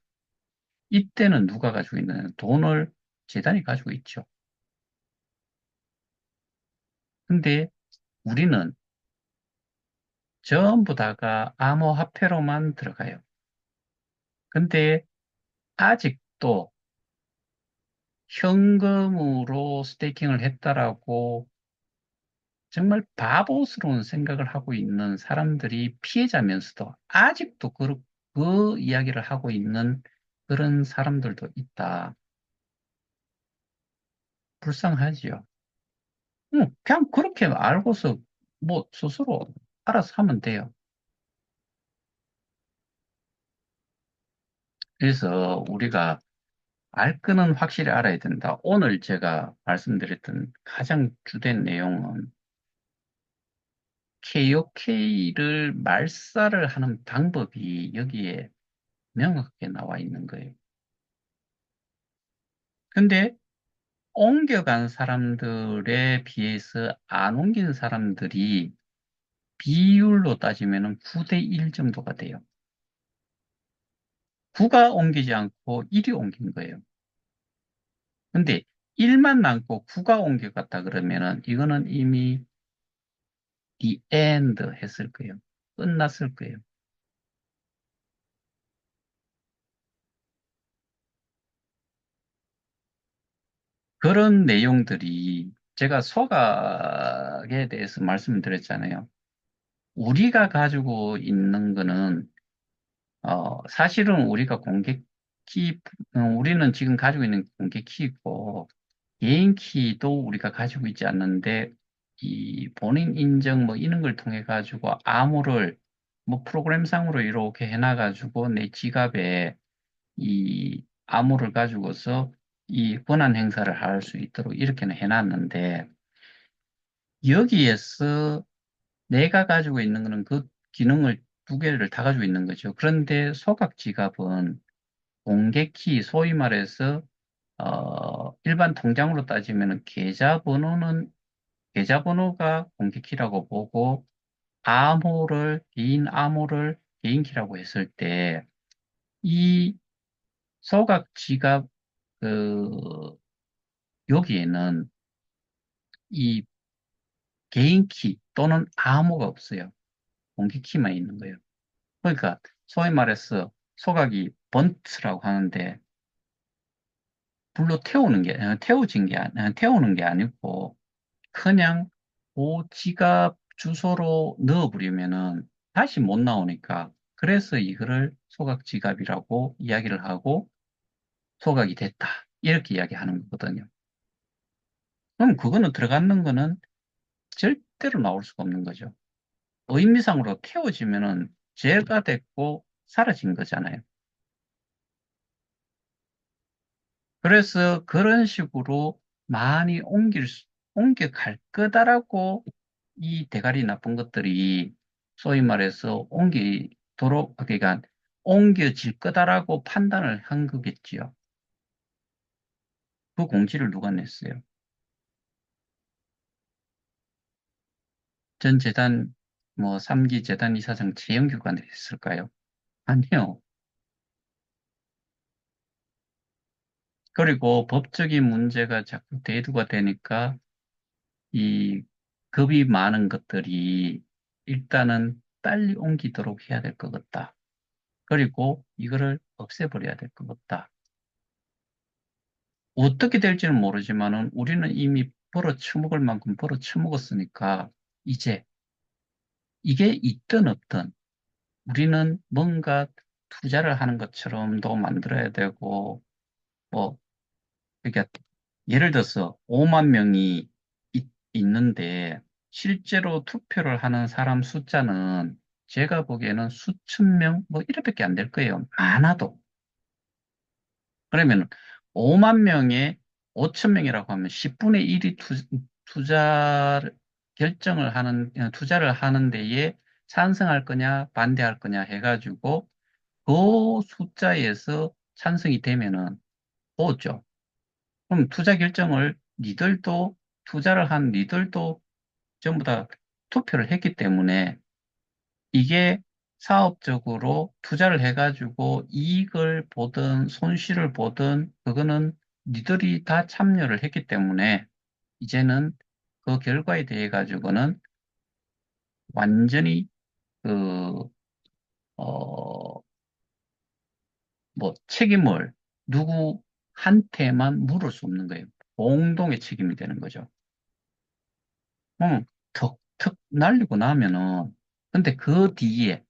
이때는 누가 가지고 있는 돈을 재단이 가지고 있죠. 근데 우리는 전부 다가 암호화폐로만 들어가요. 근데 아직도 현금으로 스테이킹을 했다라고 정말 바보스러운 생각을 하고 있는 사람들이 피해자면서도 아직도 그 이야기를 하고 있는 그런 사람들도 있다. 불쌍하지요. 응, 그냥 그렇게 알고서 뭐 스스로 알아서 하면 돼요. 그래서 우리가 알 거는 확실히 알아야 된다. 오늘 제가 말씀드렸던 가장 주된 내용은 KOK를 말살을 하는 방법이 여기에 명확하게 나와 있는 거예요. 근데 옮겨간 사람들에 비해서 안 옮긴 사람들이 비율로 따지면 9대 1 정도가 돼요. 9가 옮기지 않고 1이 옮긴 거예요. 근데 1만 남고 9가 옮겨갔다 그러면은 이거는 이미 the end 했을 거예요. 끝났을 거예요. 그런 내용들이 제가 소각에 대해서 말씀드렸잖아요. 우리가 가지고 있는 거는 사실은 우리는 지금 가지고 있는 공개 키고, 개인 키도 우리가 가지고 있지 않는데, 이 본인 인증 뭐 이런 걸 통해 가지고 암호를 뭐 프로그램상으로 이렇게 해놔가지고 내 지갑에 이 암호를 가지고서 이 권한 행사를 할 수 있도록 이렇게는 해놨는데, 여기에서 내가 가지고 있는 거는 그 기능을 두 개를 다 가지고 있는 거죠. 그런데 소각 지갑은 공개키, 소위 말해서 일반 통장으로 따지면 계좌번호가 공개키라고 보고 개인 암호를 개인키라고 했을 때 이 소각 지갑 그 여기에는 이 개인키 또는 암호가 없어요. 공개키만 있는 거예요. 그러니까 소위 말해서 소각이 번트라고 하는데 불로 태우는 게 아니고 그냥 그 지갑 주소로 넣어버리면은 다시 못 나오니까 그래서 이거를 소각 지갑이라고 이야기를 하고 소각이 됐다. 이렇게 이야기하는 거거든요. 그럼 그거는 들어가는 거는 절대로 나올 수가 없는 거죠. 의미상으로 태워지면은 죄가 됐고 사라진 거잖아요. 그래서 그런 식으로 많이 옮겨갈 거다라고 이 대가리 나쁜 것들이 소위 말해서 그러니까 옮겨질 거다라고 판단을 한 거겠지요. 그 공지를 누가 냈어요? 전 재단, 뭐, 3기 재단 이사장 재영규가 냈을까요? 아니요. 그리고 법적인 문제가 자꾸 대두가 되니까 이 겁이 많은 것들이 일단은 빨리 옮기도록 해야 될 것 같다. 그리고 이거를 없애버려야 될 것 같다. 어떻게 될지는 모르지만은 우리는 이미 벌어쳐먹을 만큼 벌어쳐먹었으니까 이제 이게 있든 없든 우리는 뭔가 투자를 하는 것처럼도 만들어야 되고 뭐 그러니까 예를 들어서 5만 명이 있는데 실제로 투표를 하는 사람 숫자는 제가 보기에는 수천 명 뭐 이렇게밖에 안 될 거예요. 많아도. 그러면 5만 명에 5천 명이라고 하면 10분의 1이 투자 투자를 하는 데에 찬성할 거냐, 반대할 거냐 해가지고 그 숫자에서 찬성이 되면은 오죠. 그럼 투자 결정을 투자를 한 니들도 전부 다 투표를 했기 때문에 이게 사업적으로 투자를 해가지고 이익을 보든 손실을 보든 그거는 니들이 다 참여를 했기 때문에 이제는 그 결과에 대해 가지고는 완전히 그, 어, 뭐 책임을 누구한테만 물을 수 없는 거예요. 공동의 책임이 되는 거죠. 턱턱 날리고 나면은 근데 그 뒤에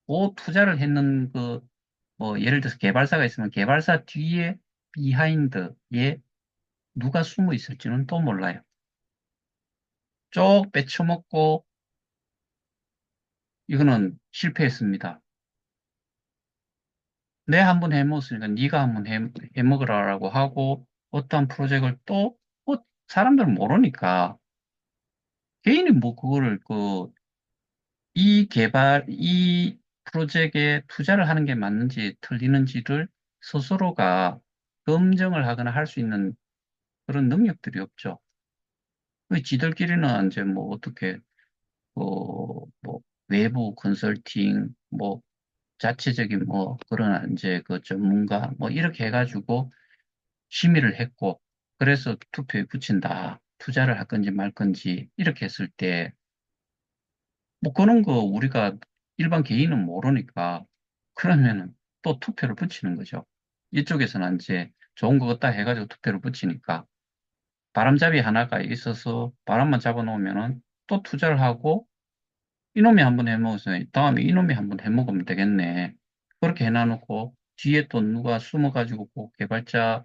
그 투자를 했는 뭐 예를 들어서 개발사가 있으면 개발사 뒤에 비하인드에 누가 숨어 있을지는 또 몰라요. 쭉 빼쳐먹고 이거는 실패했습니다. 내 한번 해먹었으니까 네가 한번 해먹으라라고 하고 어떤 프로젝트를 또 사람들은 모르니까 개인이 뭐 그거를 이 프로젝트에 투자를 하는 게 맞는지 틀리는지를 스스로가 검증을 하거나 할 수 있는 그런 능력들이 없죠. 그 지들끼리는 이제 뭐 어떻게, 뭐 외부 컨설팅, 뭐 자체적인 뭐 그런 이제 그 전문가 뭐 이렇게 해가지고 심의를 했고 그래서 투표에 붙인다. 투자를 할 건지 말 건지 이렇게 했을 때 뭐 그런 거 우리가 일반 개인은 모르니까 그러면은 또 투표를 붙이는 거죠. 이쪽에서는 이제 좋은 거 같다 해가지고 투표를 붙이니까 바람잡이 하나가 있어서 바람만 잡아놓으면은 또 투자를 하고 이놈이 한번 해먹었어요. 다음에 이놈이 한번 해먹으면 되겠네. 그렇게 해놔놓고 뒤에 또 누가 숨어가지고 그 개발자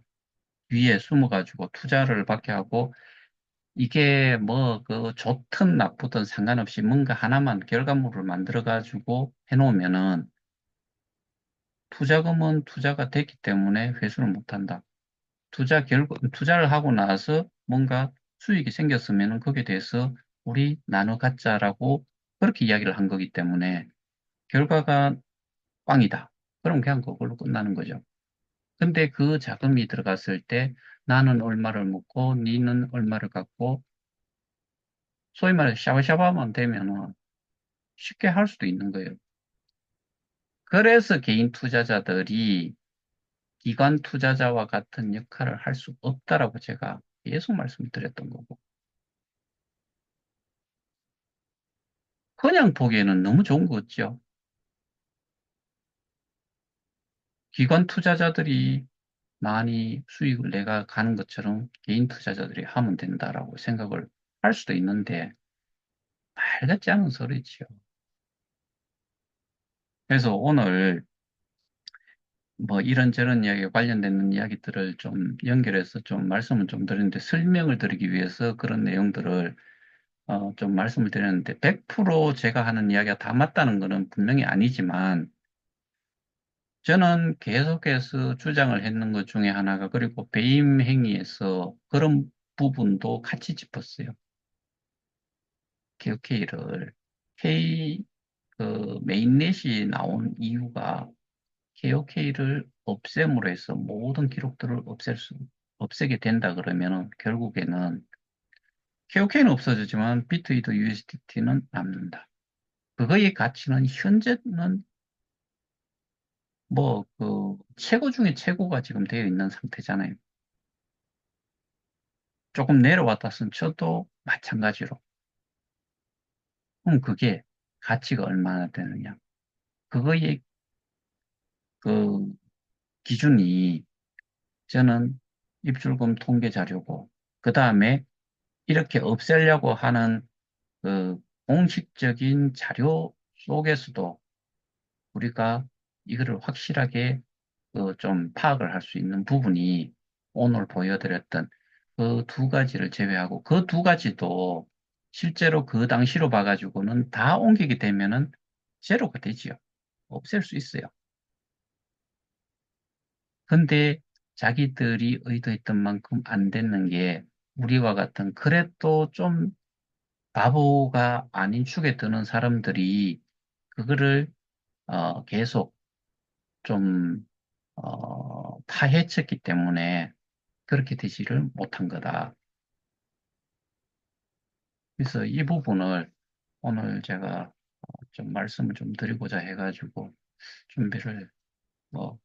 위에 숨어가지고 투자를 받게 하고 이게 뭐 그 좋든 나쁘든 상관없이 뭔가 하나만 결과물을 만들어가지고 해놓으면은 투자금은 투자가 됐기 때문에 회수를 못한다. 투자를 하고 나서 뭔가 수익이 생겼으면은 거기에 대해서 우리 나눠 갖자라고 그렇게 이야기를 한 거기 때문에 결과가 꽝이다. 그럼 그냥 그걸로 끝나는 거죠. 근데 그 자금이 들어갔을 때 나는 얼마를 먹고 니는 얼마를 갖고 소위 말해서 샤바샤바만 되면은 쉽게 할 수도 있는 거예요. 그래서 개인 투자자들이 기관 투자자와 같은 역할을 할 수 없다라고 제가 계속 말씀드렸던 거고. 그냥 보기에는 너무 좋은 거 같죠. 기관 투자자들이 많이 수익을 내가 가는 것처럼 개인 투자자들이 하면 된다라고 생각을 할 수도 있는데 말 같지 않은 소리지요. 그래서 오늘 뭐 이런저런 이야기에 관련되는 이야기들을 좀 연결해서 좀 말씀을 좀 드렸는데 설명을 드리기 위해서 그런 내용들을 좀 말씀을 드렸는데 100% 제가 하는 이야기가 다 맞다는 것은 분명히 아니지만 저는 계속해서 주장을 했는 것 중에 하나가 그리고 배임 행위에서 그런 부분도 같이 짚었어요. KOK를 메인넷이 나온 이유가 KOK를 없앰으로 해서 모든 기록들을 없애게 된다 그러면은 결국에는 KOK는 없어지지만 비트위드 USDT는 남는다. 그거의 가치는 현재는 뭐 최고 중에 최고가 지금 되어 있는 상태잖아요. 조금 내려왔다 손 쳐도 마찬가지로. 그럼 그게 가치가 얼마나 되느냐. 그거의 그 기준이 저는 입출금 통계 자료고, 그 다음에 이렇게 없애려고 하는 그 공식적인 자료 속에서도 우리가 이거를 확실하게 좀 파악을 할 수 있는 부분이 오늘 보여드렸던 그 두 가지를 제외하고 그 두 가지도 실제로 그 당시로 봐가지고는 다 옮기게 되면은 제로가 되지요. 없앨 수 있어요. 근데 자기들이 의도했던 만큼 안 됐는 게 우리와 같은 그래도 좀 바보가 아닌 축에 드는 사람들이 그거를 계속 좀 파헤쳤기 때문에 그렇게 되지를 못한 거다. 그래서 이 부분을 오늘 제가 좀 말씀을 좀 드리고자 해가지고 준비를 뭐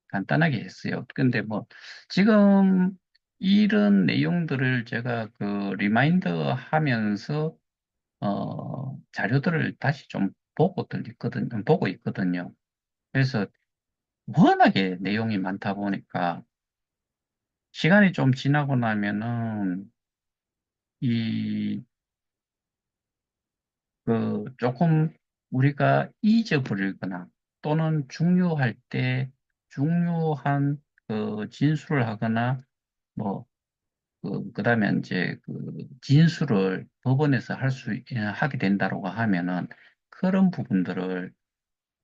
간단하게 했어요. 근데 뭐 지금 이런 내용들을 제가 그 리마인드 하면서 자료들을 다시 좀 보고 있거든요. 그래서 워낙에 내용이 많다 보니까 시간이 좀 지나고 나면은 이 조금 우리가 잊어버리거나 또는 중요할 때 중요한 진술을 하거나 뭐 그다음에 이제 진술을 법원에서 하게 된다고 하면은 그런 부분들을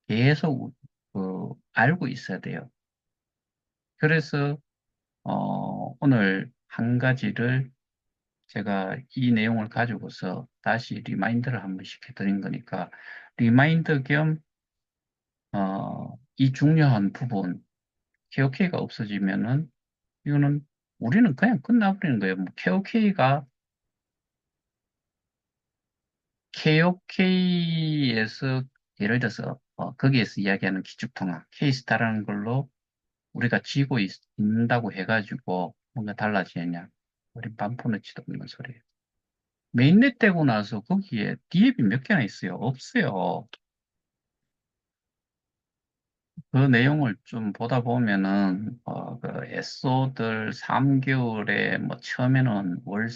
계속 알고 있어야 돼요. 그래서 오늘 한 가지를 제가 이 내용을 가지고서 다시 리마인드를 한번 시켜드린 거니까 리마인드 겸 이 중요한 부분 KOK가 없어지면은 이거는 우리는 그냥 끝나버리는 거예요. 뭐 KOK에서 예를 들어서 거기에서 이야기하는 기축통화 K스타라는 걸로 우리가 쥐고 있다고 해가지고 뭔가 달라지느냐? 우리 반포너치도 없는 소리예요. 메인넷 되고 나서 거기에 디앱이 몇 개나 있어요? 없어요. 그 내용을 좀 보다 보면은, SO들 3개월에 뭐 처음에는 월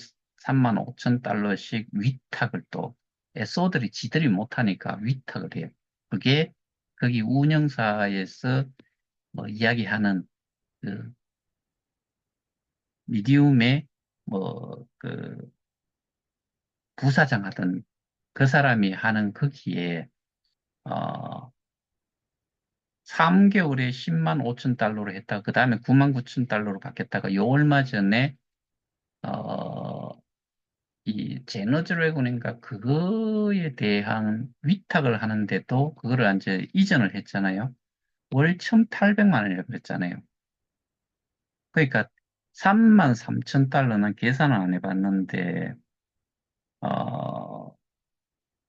3만 5천 달러씩 위탁을 또, SO들이 지들이 못하니까 위탁을 해요. 그게 거기 운영사에서 뭐 이야기하는 그 미디움의 부사장 하던 그 사람이 하는 거기에, 어, 3개월에 10만 5천 달러로 했다가 그 다음에 9만 9천 달러로 바뀌었다가 요 얼마 전에 어, 이 제너드래곤인가 그거에 대한 위탁을 하는데도 그거를 이제 이전을 했잖아요. 월 1,800만 원이라고 그랬잖아요. 그러니까 3만 3천 달러는 계산을 안 해봤는데 어,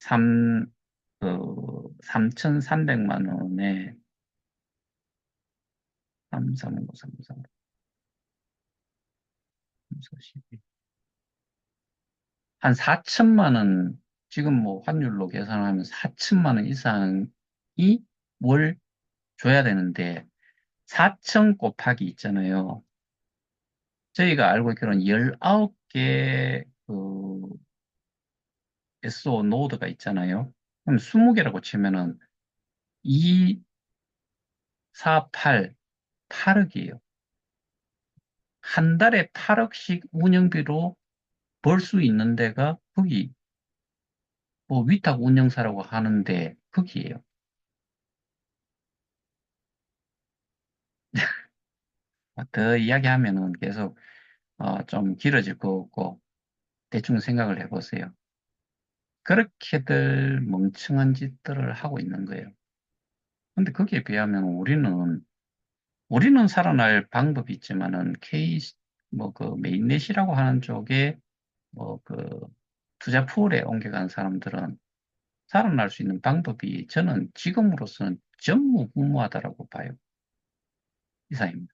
3, 3,300만 원에 3, 3, 5, 3, 3, 4, 12. 한 4천만 원, 지금 뭐 환율로 계산하면 4천만 원 이상이 월 줘야 되는데, 4천 곱하기 있잖아요. 저희가 알고 있기로는 19개 SO 노드가 있잖아요. 그럼 20개라고 치면은 2, 4, 8, 8억이에요. 한 달에 8억씩 운영비로 벌 수 있는 데가 거기, 뭐 위탁 운영사라고 하는데, 거기에요. 더 이야기하면은 계속 좀 길어질 것 같고, 대충 생각을 해보세요. 그렇게들 멍청한 짓들을 하고 있는 거예요. 근데 거기에 비하면 우리는 살아날 방법이 있지만은, 메인넷이라고 하는 쪽에, 투자 풀에 옮겨간 사람들은 살아날 수 있는 방법이 저는 지금으로서는 전무후무하다라고 봐요. 이상입니다.